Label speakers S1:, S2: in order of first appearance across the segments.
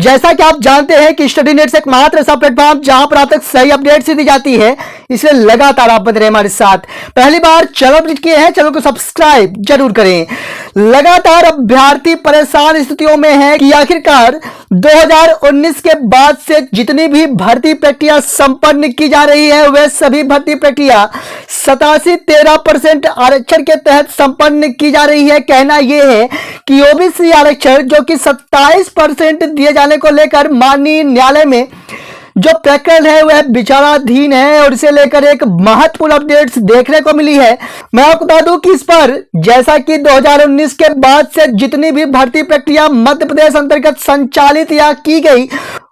S1: जैसा कि आप जानते हैं कि स्टडी नेट्स एक मात्र ऐसा प्लेटफॉर्म जहां पर आप तक सही अपडेट्स दी जाती है, इसलिए लगातार आप बने रहे हमारे साथ। पहली बार चैनल विजिट किए हैं, चैनल को सब्सक्राइब जरूर करें। लगातार अभ्यर्थी परेशान स्थितियों में है कि आखिरकार 2019 के बाद से जितनी भी भर्ती प्रक्रिया संपन्न की जा रही है वह सभी भर्ती प्रक्रिया 87-13% आरक्षण के तहत संपन्न की जा रही है। कहना यह है कि ओबीसी आरक्षण जो कि 27% दिए जाने को लेकर माननीय न्यायालय में जो प्रकरण है वह विचाराधीन है और इसे लेकर एक महत्वपूर्ण अपडेट्स देखने को मिली है। मैं आपको बता दूं कि इस पर जैसा कि 2019 के बाद से जितनी भी भर्ती प्रक्रिया मध्य प्रदेश अंतर्गत संचालित या की गई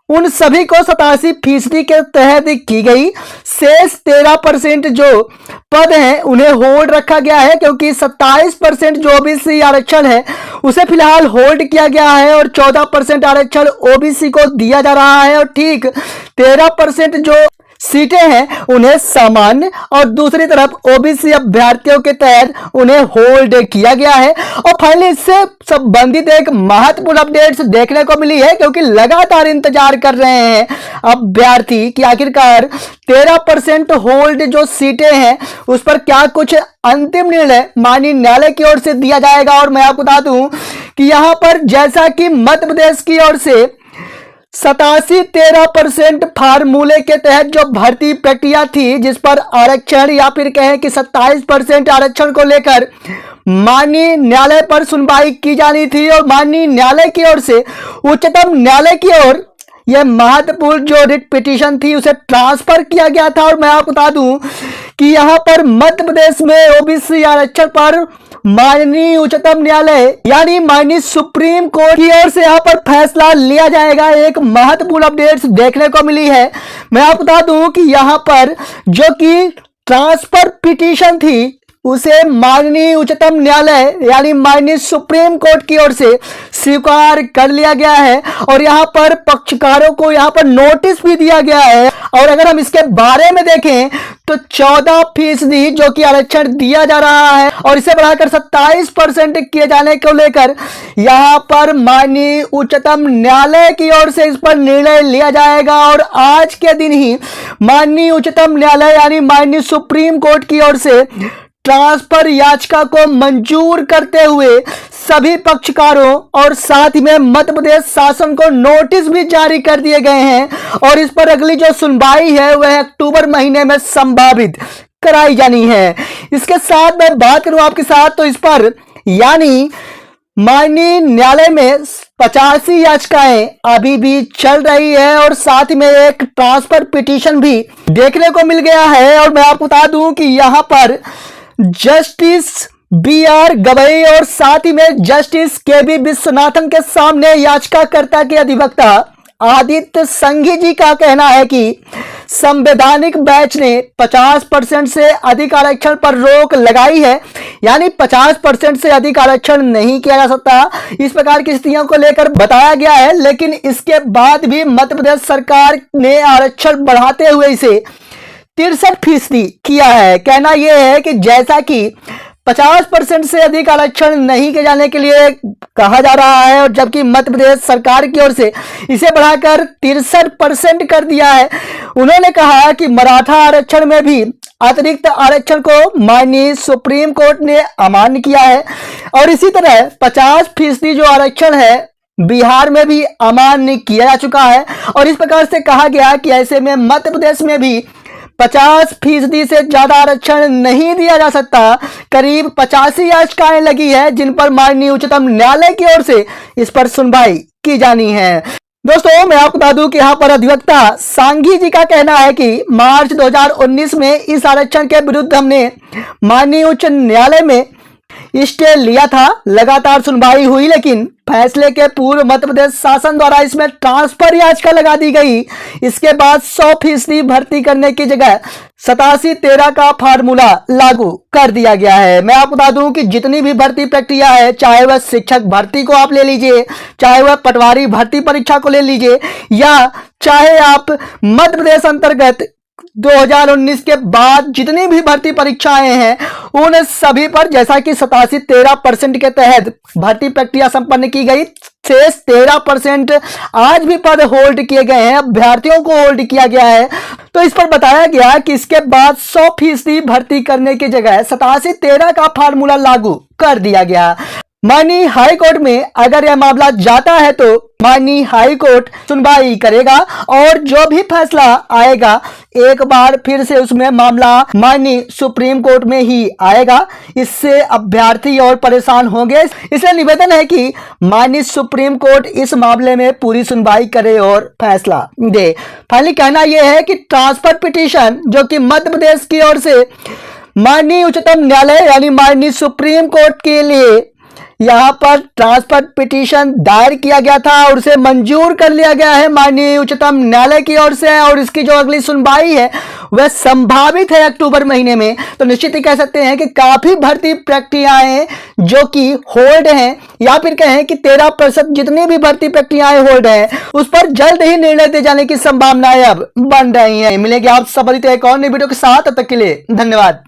S1: उन सभी को 87% के तहत की गई। शेष 13% जो पद हैं उन्हें होल्ड रखा गया है, क्योंकि 27% जो ओबीसी आरक्षण है उसे फिलहाल होल्ड किया गया है और 14% आरक्षण ओबीसी को दिया जा रहा है और ठीक 13% जो सीटें हैं उन्हें सामान्य और दूसरी तरफ ओबीसी अभ्यर्थियों के तहत उन्हें होल्ड किया गया है। और फाइनली इससे संबंधित एक महत्वपूर्ण अपडेट्स देखने को मिली है, क्योंकि लगातार इंतजार कर रहे हैं अभ्यर्थी कि आखिरकार 13% होल्ड जो सीटें हैं उस पर क्या कुछ अंतिम निर्णय माननीय न्यायालय की ओर से दिया जाएगा। और मैं आपको बता दूं कि यहां पर जैसा कि मध्य प्रदेश की ओर से 87-13% फार्मूले के तहत जो भर्ती प्रक्रिया थी जिस पर आरक्षण या फिर कहें कि 27% आरक्षण को लेकर माननीय न्यायालय पर सुनवाई की जानी थी और माननीय न्यायालय की ओर से उच्चतम न्यायालय की ओर यह महत्वपूर्ण जो रिट पिटीशन थी उसे ट्रांसफर किया गया था। और मैं आपको बता दूं कि यहां पर मध्य प्रदेश में ओबीसी आरक्षण पर माननीय उच्चतम न्यायालय यानी माननीय सुप्रीम कोर्ट की ओर से यहां पर फैसला लिया जाएगा। एक महत्वपूर्ण अपडेट्स देखने को मिली है। मैं आपको बता दूं कि यहां पर जो कि ट्रांसफर पिटीशन थी उसे माननीय उच्चतम न्यायालय यानी माननीय सुप्रीम कोर्ट की ओर से स्वीकार कर लिया गया है और यहां पर पक्षकारों को यहां पर नोटिस भी दिया गया है। और अगर हम इसके बारे में देखें तो 14% जो कि आरक्षण दिया जा रहा है और इसे बढ़ाकर 27% किए जाने को लेकर यहां पर माननीय उच्चतम न्यायालय की ओर से इस पर निर्णय लिया जाएगा। और आज के दिन ही माननीय उच्चतम न्यायालय यानी माननीय सुप्रीम कोर्ट की ओर से ट्रांसफर याचिका को मंजूर करते हुए सभी पक्षकारों और साथ ही में मध्य प्रदेश शासन को नोटिस भी जारी कर दिए गए हैं और इस पर अगली जो सुनवाई है वह अक्टूबर महीने में संभावित कराई जानी है। इसके साथ मैं बात करूं आपके साथ तो इस पर यानी माननीय न्यायालय में 85 याचिकाएं अभी भी चल रही है और साथ ही में एक ट्रांसफर पिटीशन भी देखने को मिल गया है। और मैं आपको बता दूं कि यहां पर जस्टिस बी.आर. गवई और साथ ही में जस्टिस के.बी. विश्वनाथन के सामने याचिकाकर्ता के अधिवक्ता आदित्य संघी जी का कहना है कि संवैधानिक बेंच ने 50% से अधिक आरक्षण पर रोक लगाई है, यानी 50% से अधिक आरक्षण नहीं किया जा सकता, इस प्रकार की स्थितियों को लेकर बताया गया है। लेकिन इसके बाद भी मध्य प्रदेश सरकार ने आरक्षण बढ़ाते हुए इसे 63% किया है। कहना यह है कि जैसा कि 50% से अधिक आरक्षण नहीं किए जाने के लिए कहा जा रहा है और जबकि मध्य प्रदेश सरकार की ओर से इसे बढ़ाकर 63% कर दिया है। उन्होंने कहा कि मराठा आरक्षण में भी अतिरिक्त आरक्षण को माननीय सुप्रीम कोर्ट ने अमान्य किया है और इसी तरह 50% जो आरक्षण है बिहार में भी अमान्य किया जा चुका है। और इस प्रकार से कहा गया कि ऐसे में मध्य प्रदेश में भी 50% से ज्यादा आरक्षण नहीं दिया जा सकता। करीब 85 याचिकाएं लगी है जिन पर माननीय उच्चतम न्यायालय की ओर से इस पर सुनवाई की जानी है। दोस्तों मैं आपको बता दूं कि यहां पर अधिवक्ता सांघी जी का कहना है कि मार्च 2019 में इस आरक्षण के विरुद्ध हमने माननीय उच्च न्यायालय में स्टे लिया था। लगातार सुनवाई हुई लेकिन फैसले के पूर्व मध्य प्रदेश शासन द्वारा इसमें ट्रांसफर याचिका लगा दी गई। इसके बाद 100% भर्ती करने की जगह 87-13 का फार्मूला लागू कर दिया गया है। मैं आपको बता दूं कि जितनी भी भर्ती प्रक्रिया है, चाहे वह शिक्षक भर्ती को आप ले लीजिए, चाहे वह पटवारी भर्ती परीक्षा को ले लीजिए या चाहे आप मध्य प्रदेश अंतर्गत 2019 के बाद जितनी भी भर्ती परीक्षाएं हैं उन सभी पर जैसा कि 87-13% के तहत भर्ती प्रक्रिया संपन्न की गई, शेष 13% आज भी पद होल्ड किए गए हैं, अभ्यर्थियों को होल्ड किया गया है। तो इस पर बताया गया कि इसके बाद 100% भर्ती करने की जगह 87-13 का फार्मूला लागू कर दिया गया। माननीय हाई कोर्ट में अगर यह मामला जाता है तो माननीय हाई कोर्ट सुनवाई करेगा और जो भी फैसला आएगा एक बार फिर से उसमें मामला माननीय सुप्रीम कोर्ट में ही आएगा। इससे अभ्यर्थी और परेशान होंगे, इसलिए निवेदन है कि माननीय सुप्रीम कोर्ट इस मामले में पूरी सुनवाई करे और फैसला दे। फाइनली कहना यह है कि ट्रांसफर पिटीशन जो कि मध्य प्रदेश की ओर से माननीय उच्चतम न्यायालय यानी माननीय सुप्रीम कोर्ट के लिए यहां पर ट्रांसफर पिटीशन दायर किया गया था और उसे मंजूर कर लिया गया है माननीय उच्चतम न्यायालय की ओर से, और इसकी जो अगली सुनवाई है वह संभावित है अक्टूबर महीने में। तो निश्चित ही कह सकते हैं कि काफी भर्ती प्रक्रियाएं जो कि होल्ड हैं या फिर कहें कि 13% जितनी भी भर्ती प्रक्रियाएं होल्ड हैं उस पर जल्द ही निर्णय दिए जाने की संभावनाएं अब बन रही हैं। मिलेंगे आप सब एक और नई वीडियो के साथ, तब तक के लिए धन्यवाद।